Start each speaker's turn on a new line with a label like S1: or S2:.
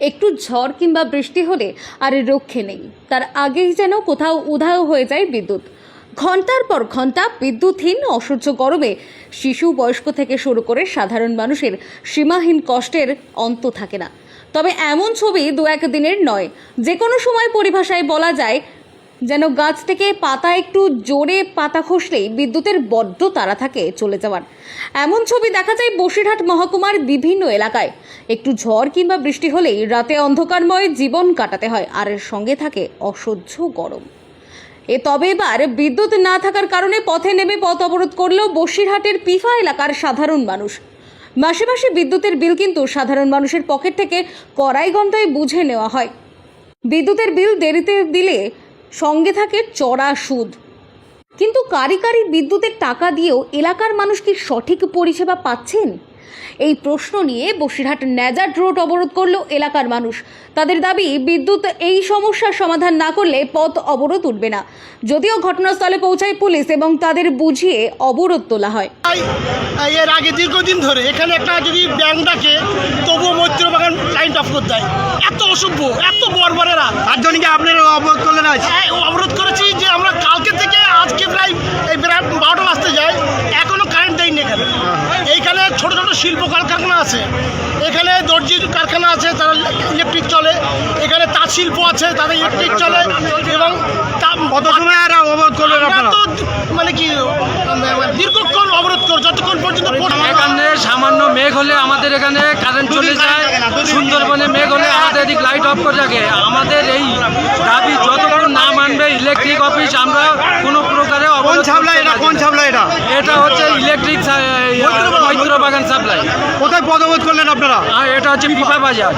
S1: একটু ঝড় কিংবা বৃষ্টি হলে আর রক্ষে নেই, তার আগেই যেন কোথাও উধাও হয়ে যায় বিদ্যুৎ। ঘন্টার পর ঘন্টা বিদ্যুৎহীন অসহ্য গরমে শিশু, বয়স্ক থেকে শুরু করে সাধারণ মানুষের সীমাহীন কষ্টের অন্ত থাকে না। তবে এমন ছবি দু এক দিনের নয়, যে কোনো সময় পরিভাষায় বলা যায় যেন গাছ থেকে পাতা একটু জোরে পাতা খসলেই বিদ্যুতের বড্ড তাড়া থাকে চলে যাওয়ার। এমন ছবি দেখা যায় বসিরহাট মহকুমার বিভিন্ন এলাকায়। একটু ঝড় কিংবা বৃষ্টি হলেই রাতে অন্ধকারময় জীবন কাটাতে হয়, আর এর সঙ্গে থাকে অসহ্য গরম। তবে এবার বিদ্যুৎ না থাকার কারণে পথে নেমে পথ অবরোধ করলেও বসিরহাটের পিফা এলাকার সাধারণ মানুষ। মাসে মাসে বিদ্যুতের বিল কিন্তু সাধারণ মানুষের পকেট থেকে কড়াই ঘন্টায় বুঝে নেওয়া হয়। বিদ্যুতের বিল দেরিতে দিলে সঙ্গে থাকে চড়া সুদ। কিন্তু কারি বিদ্যুতের টাকা দিয়েও এলাকার মানুষ কি সঠিক পরিষেবা পাচ্ছেন? এই প্রশ্ন নিয়ে বসিরহাট ন্যাজাট রোড অবরোধ করল এলাকার মানুষ। তাদের দাবি, বিদ্যুৎ এই সমস্যার সমাধান না করলে পথ অবরোধ উঠবে না। যদিও ঘটনাস্থলে পৌঁছায় পুলিশ এবং তাদের বুঝিয়ে অবরোধ তোলা হয়।
S2: এর আগে দীর্ঘদিন ধরে এখানে একটা যদি ব্যাংক ডাকে তবুও মৈত্রবাগান লাইন অফ করে দেয়। এত অসভ্য, এত বর্বরেরা। তার জন্য কি আপনারা অবরোধ করলেন? আজ অবরোধ করেছি যে আমরা কালকে থেকে আজকে প্রায় 12টা বাজতে যাই, এখনো কারেন্ট দেয়নি। এখানে এইখানে ছোট ছোট শিল্প কারখানা আছে, এখানে দর্জির কারখানা আছে, তারা ইলেকট্রিক চলে। এখানে তাঁত শিল্প আছে, তাদের ইলেকট্রিক চলে। এবং কত সময় আর অবরোধ করলেন আপনারা? তো মানে কি দীর্ঘক্ষণ অবরোধ করো, যতক্ষণ পর্যন্ত
S3: এখানে সামান্য মেঘ হলে আমাদের এখানে কারেন্ট চলে যায়। সুন্দরবনে মেঘ হলে আমাদের এদিক লাইট অফ করে রাখে। আমাদের এই দাবি যতক্ষণ না মানবে ইলেকট্রিক অফিস, আমরা কোনো প্রকারে অবরোধ।
S2: কোন সাপ্লাই
S3: এটা হচ্ছে ইলেকট্রিক মৈত্রবাগান সাপ্লাই।
S2: কোথায় পদ অবরোধ করলেন আপনারা?
S3: এটা হচ্ছে পিপা বাজার।